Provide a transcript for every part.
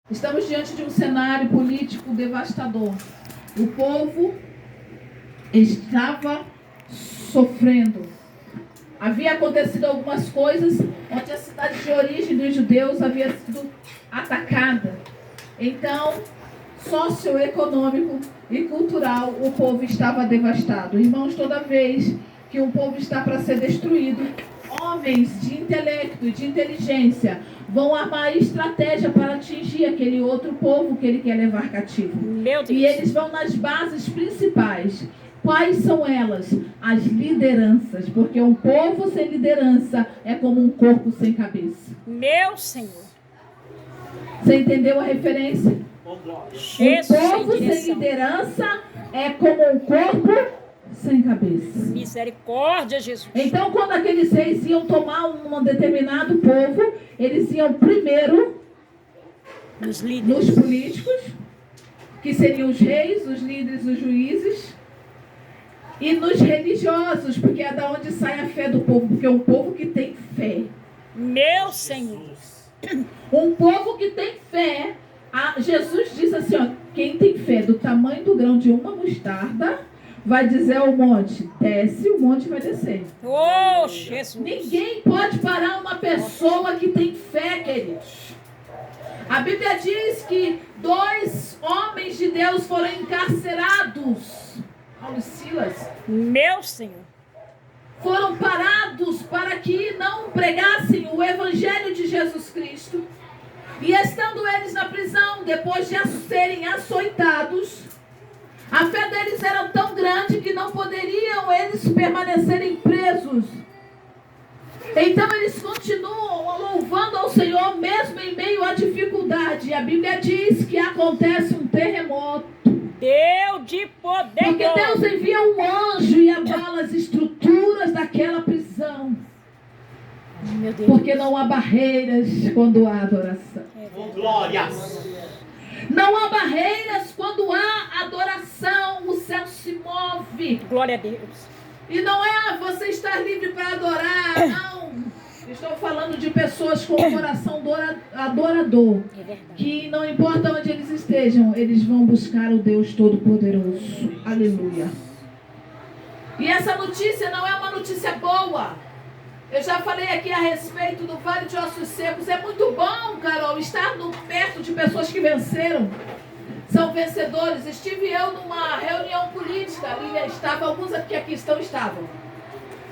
Estamos diante de um cenário político devastador. O povo estava sofrendo. Havia acontecido algumas coisas onde a cidade de origem dos judeus havia sido atacada. Então, socioeconômico e cultural, o povo estava devastado. Irmãos, toda vez que um povo está para ser destruído, homens de intelecto e de inteligência vão armar estratégia para atingir aquele outro povo que ele quer levar cativo. Meu Deus. E eles vão nas bases principais. Quais são elas? As lideranças. Porque um povo sem liderança é como um corpo sem cabeça. Meu Senhor. Você entendeu a referência? Jesus, Um povo sem liderança é como um corpo sem cabeça. Misericórdia, Jesus. Então, quando aqueles reis iam tomar um determinado povo, eles iam primeiro nos líderes, nos políticos, que seriam os reis, os líderes, os juízes, e nos religiosos, porque é da onde sai a fé do povo, porque é um povo que tem fé. Meu Senhor. Um povo que tem fé. Jesus diz assim, ó, quem tem fé do tamanho do grão de uma mostarda, vai dizer ao monte, desce, o monte vai descer. Oh, Jesus. Ninguém pode parar uma pessoa que tem fé, queridos. A Bíblia diz que 2 homens de Deus foram encarcerados. Paulo e Silas. Meu Senhor. Foram parados para que não pregassem o Evangelho de Jesus Cristo. E estando eles na prisão, depois de serem açoitados, a fé deles era tão grande que não poderiam eles permanecerem presos. Então eles continuam louvando ao Senhor mesmo em meio à dificuldade. E a Bíblia diz que acontece um terremoto. Deus de poder. Porque Deus envia um anjo e abala as estruturas daquela prisão. Meu Deus. Porque não há barreiras quando há adoração. Glórias. Não há barreiras quando há adoração. O céu se move. Glória a Deus. E não é você estar livre para adorar, não. Estou falando de pessoas com o coração adorador. É verdade. Que não importa onde eles estejam, eles vão buscar o Deus Todo-Poderoso. Aleluia. E essa notícia não é uma notícia boa. Eu já falei aqui a respeito do Vale de Ossos Secos. É muito bom, Carol, estar perto de pessoas que venceram. São vencedores. Estive eu numa reunião política. Ali estava, alguns que aqui estavam.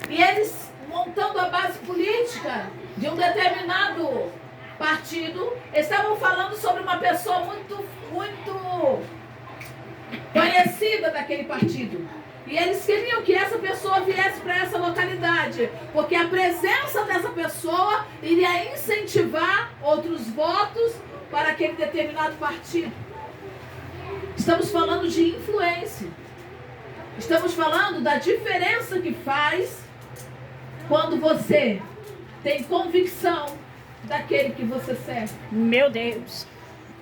E eles, montando a base política de um determinado partido, estavam falando sobre uma pessoa muito conhecida daquele partido. E eles queriam que essa pessoa viesse para essa localidade, porque a presença dessa pessoa iria incentivar outros votos para aquele determinado partido. Estamos falando de influência. Estamos falando da diferença que faz quando você tem convicção daquele que você serve. Meu Deus.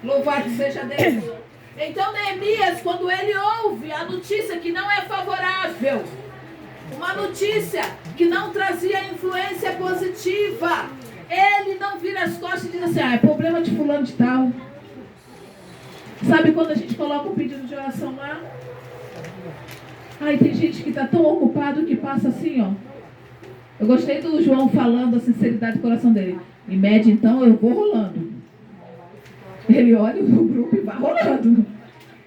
Louvado seja Deus. Então Neemias, quando ele ouve a notícia que não é favorável, uma notícia que não trazia influência positiva, ele não vira as costas e diz assim, é problema de fulano de tal. Sabe quando a gente coloca um pedido de oração lá? Ai, tem gente que está tão ocupado que passa assim, ó. Eu gostei do João falando a sinceridade do coração dele. Em média, então, eu vou rolando. Ele olha o grupo e vai rolando.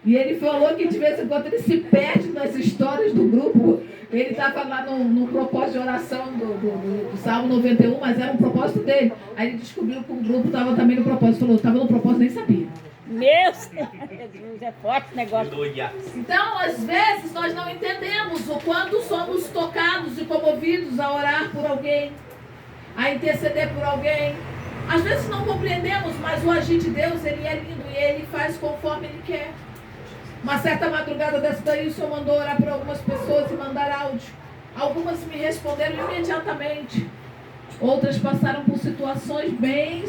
E ele falou que de vez em quando ele se perde nas histórias do grupo. Ele estava lá no propósito de oração do Salmo 91, mas era um propósito dele. Aí ele descobriu que o grupo estava também no propósito. Falou, estava no propósito, nem sabia. Meu Senhor, Jesus, é forte o negócio. Então, às vezes, nós não entendemos o quanto somos tocados e comovidos a orar por alguém, a interceder por alguém. Às vezes não compreendemos, mas o agir de Deus, ele é lindo e ele faz conforme ele quer. Uma certa madrugada dessa daí, o Senhor mandou orar por algumas pessoas e mandar áudio. Algumas me responderam imediatamente. Outras passaram por situações bem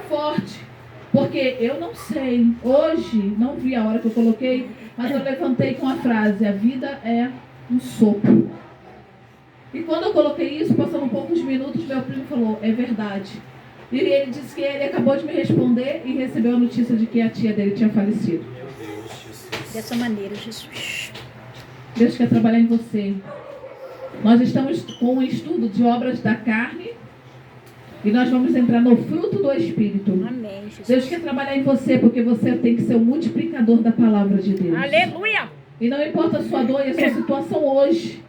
fortes. Porque eu não sei, hoje, não vi a hora que eu coloquei, mas eu levantei com a frase, a vida é um sopro. E quando eu coloquei isso, passando poucos minutos, meu primo falou, é verdade. E ele disse que ele acabou de me responder e recebeu a notícia de que a tia dele tinha falecido. Meu Deus, Jesus. Dessa maneira, Jesus. Deus quer trabalhar em você. Nós estamos com um estudo de obras da carne e nós vamos entrar no fruto do Espírito. Amém, Jesus. Deus quer trabalhar em você porque você tem que ser o multiplicador da palavra de Deus. Aleluia. E não importa a sua dor e a sua situação hoje.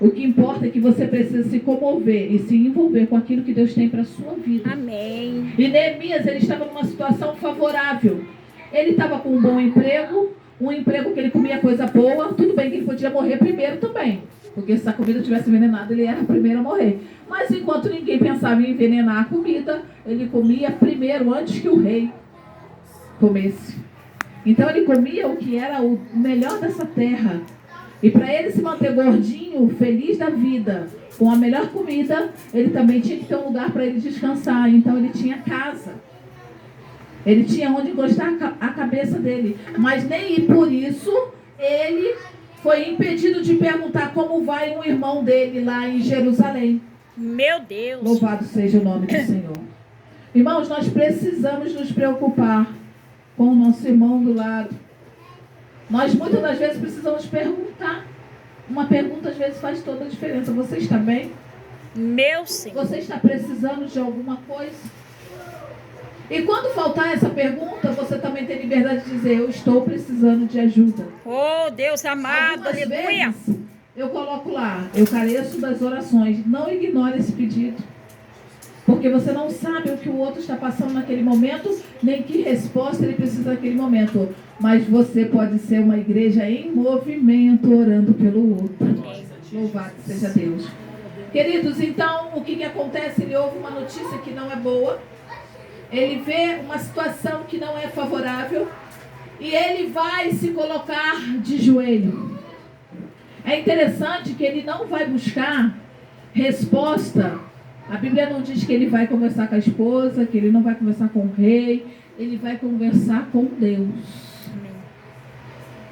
O que importa é que você precisa se comover e se envolver com aquilo que Deus tem para a sua vida. Amém. E Neemias, ele estava numa situação favorável. Ele estava com um bom emprego, um emprego que ele comia coisa boa. Tudo bem que ele podia morrer primeiro também. Porque se a comida tivesse envenenada, ele era o primeiro a morrer. Mas enquanto ninguém pensava em envenenar a comida, ele comia primeiro, antes que o rei comesse. Então ele comia o que era o melhor dessa terra. E para ele se manter gordinho, feliz da vida, com a melhor comida, ele também tinha que ter um lugar para ele descansar. Então ele tinha casa. Ele tinha onde encostar a cabeça dele. Mas nem por isso ele foi impedido de perguntar como vai um irmão dele lá em Jerusalém. Meu Deus. Louvado seja o nome do Senhor. Irmãos, nós precisamos nos preocupar com o nosso irmão do lado. Nós muitas das vezes precisamos perguntar. Uma pergunta às vezes faz toda a diferença. Você está bem? Meu Senhor. Você está precisando de alguma coisa? E quando faltar essa pergunta, você também tem liberdade de dizer: eu estou precisando de ajuda. Oh, Deus amado. Algumas Aleluia. vezes, eu coloco lá: eu careço das orações. Não ignore esse pedido. Porque você não sabe o que o outro está passando naquele momento, nem que resposta ele precisa naquele momento. Mas você pode ser uma igreja em movimento, orando pelo outro. Amém. Louvado seja Deus. Queridos, então, o que acontece? Ele ouve uma notícia que não é boa. Ele vê uma situação que não é favorável. E ele vai se colocar de joelho. É interessante que ele não vai buscar resposta. A Bíblia não diz que ele vai conversar com a esposa, que ele não vai conversar com o rei. Ele vai conversar com Deus. Amém.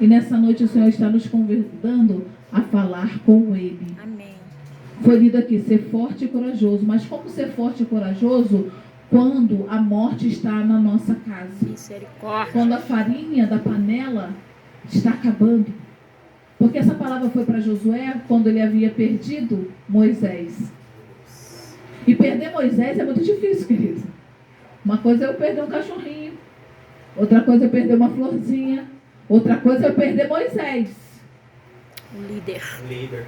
E nessa noite o Senhor está nos convidando a falar com Ele. Amém. Foi lido aqui, ser forte e corajoso. Mas como ser forte e corajoso quando a morte está na nossa casa? Misericórdia. Quando a farinha da panela está acabando. Porque essa palavra foi para Josué quando ele havia perdido Moisés. E perder Moisés é muito difícil, querido. Uma coisa é eu perder um cachorrinho. Outra coisa é eu perder uma florzinha. Outra coisa é eu perder Moisés. O líder. Líder.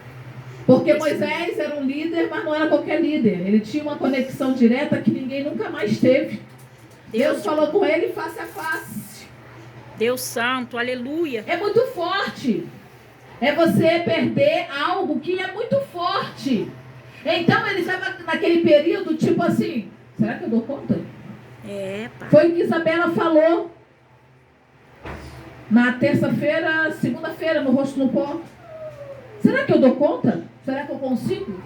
Porque Moisés era um líder, mas não era qualquer líder. Ele tinha uma conexão direta que ninguém nunca mais teve. Deus falou com ele face a face. Deus santo, aleluia. É muito forte. É você perder algo que é muito forte. Então ele estava naquele período tipo assim: será que eu dou conta? É, pai. Foi o que Isabela falou na terça-feira, segunda-feira, no Rosto no Pó. Será que eu dou conta? Será que eu consigo?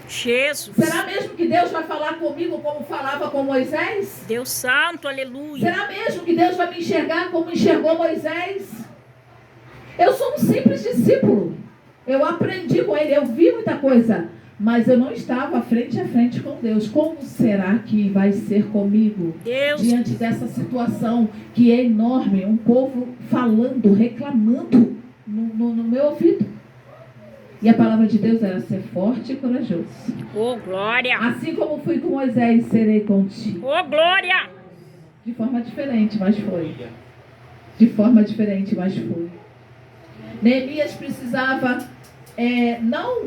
Jesus. Será mesmo que Deus vai falar comigo como falava com Moisés? Deus santo, aleluia. Será mesmo que Deus vai me enxergar como enxergou Moisés? Eu sou um simples discípulo. Eu aprendi com ele, eu vi muita coisa. Mas eu não estava frente a frente com Deus. Como será que vai ser comigo? Deus. Diante dessa situação que é enorme. Um povo falando, reclamando no meu ouvido. E a palavra de Deus era ser forte e corajoso. Oh, glória. Assim como fui com Moisés, serei contigo. Oh, glória. De forma diferente, mas foi. De forma diferente, mas foi. Neemias precisava...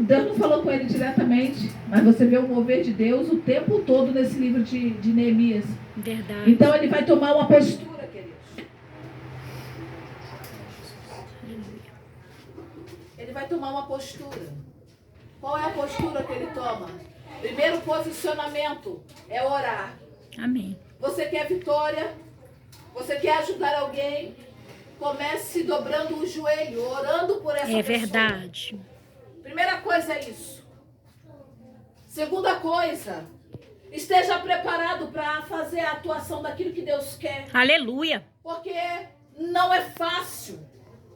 Deus não falou com ele diretamente, mas você vê o mover de Deus o tempo todo nesse livro de Neemias. Verdade. Então ele vai tomar uma postura, queridos. Ele vai tomar uma postura. Qual é a postura que ele toma? Primeiro posicionamento é orar. Amém. Você quer vitória? Você quer ajudar alguém? Comece dobrando o joelho, orando por essa pessoa. É verdade. Primeira coisa é isso. Segunda coisa, esteja preparado para fazer a atuação daquilo que Deus quer. Aleluia. Porque não é fácil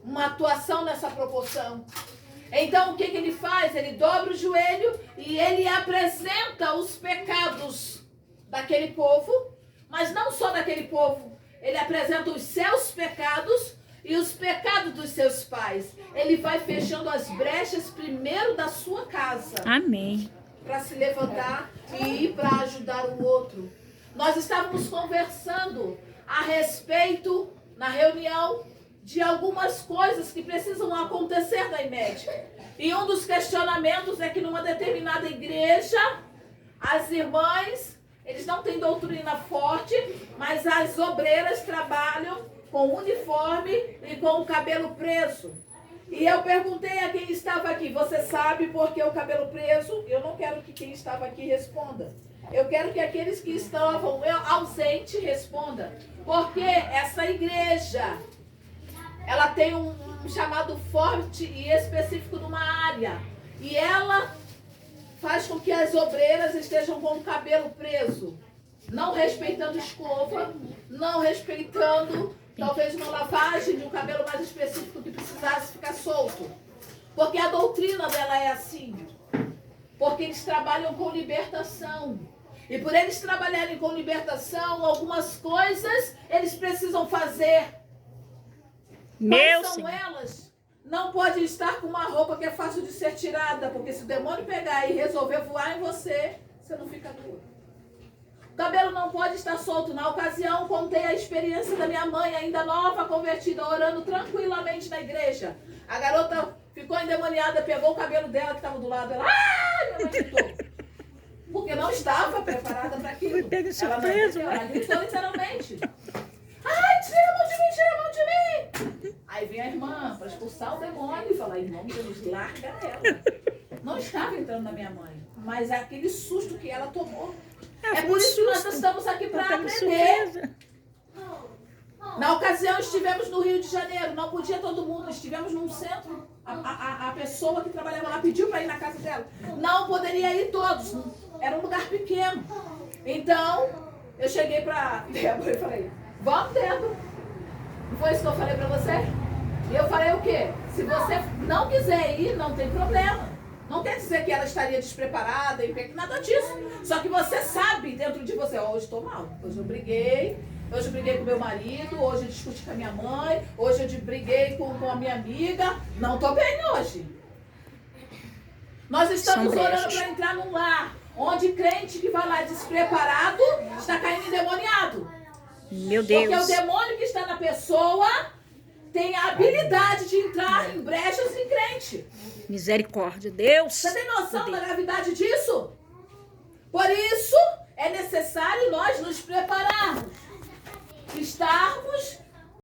uma atuação nessa proporção. Então o que ele faz? Ele dobra o joelho e ele apresenta os pecados daquele povo, mas não só daquele povo. Ele apresenta os seus pecados e os pecados dos seus pais. Ele vai fechando as brechas primeiro da sua casa. Amém. Para se levantar e ir para ajudar o outro. Nós estávamos conversando a respeito, na reunião, de algumas coisas que precisam acontecer na IMED. E um dos questionamentos é que numa determinada igreja, as irmãs, eles não têm doutrina forte, mas as obreiras trabalham com uniforme e com o cabelo preso. E eu perguntei a quem estava aqui, você sabe por que o cabelo preso? Eu não quero que quem estava aqui responda. Eu quero que aqueles que estavam ausentes respondam. Porque essa igreja, ela tem um chamado forte e específico numa área. E ela faz com que as obreiras estejam com o cabelo preso. Não respeitando escova, não respeitando talvez uma lavagem de um cabelo mais específico que precisasse ficar solto. Porque a doutrina dela é assim. Porque eles trabalham com libertação. E por eles trabalharem com libertação, algumas coisas eles precisam fazer. Quais são elas? Não pode estar com uma roupa que é fácil de ser tirada. Porque se o demônio pegar e resolver voar em você, você não fica duro. O cabelo não pode estar solto. Na ocasião, contei a experiência da minha mãe, ainda nova, convertida, orando tranquilamente na igreja. A garota ficou endemoniada, pegou o cabelo dela que estava do lado dela. Ah! Minha mãe gritou. Porque não estava preparada para aquilo. Foi pega surpresa. Ela gritou literalmente. Ai, tira a mão de mim, tira a mão de mim. Aí vem a irmã para expulsar o demônio e falar, irmão, Deus, larga ela. Não estava entrando na minha mãe, mas é aquele susto que ela tomou. É por isso que nós estamos aqui para aprender. Na ocasião estivemos no Rio de Janeiro, não podia todo mundo, estivemos num centro, a pessoa que trabalhava lá pediu para ir na casa dela. Não poderia ir todos, era um lugar pequeno. Então, eu cheguei para Débora e falei, vamos dentro. Não foi isso que eu falei para você? E eu falei o quê? Se você não quiser ir, não tem problema. Não quer dizer que ela estaria despreparada, nada disso. Só que você sabe dentro de você, hoje estou mal, hoje eu briguei com meu marido, hoje eu discuti com a minha mãe, hoje eu briguei com a minha amiga, não estou bem hoje. Nós estamos orando para entrar num lar, onde crente que vai lá despreparado está caindo endemoniado. Meu Deus. Porque o demônio que está na pessoa tem a habilidade de entrar em brechas em crente. Misericórdia, Deus. Você tem noção da gravidade disso? Por isso, é necessário nós nos prepararmos. Estar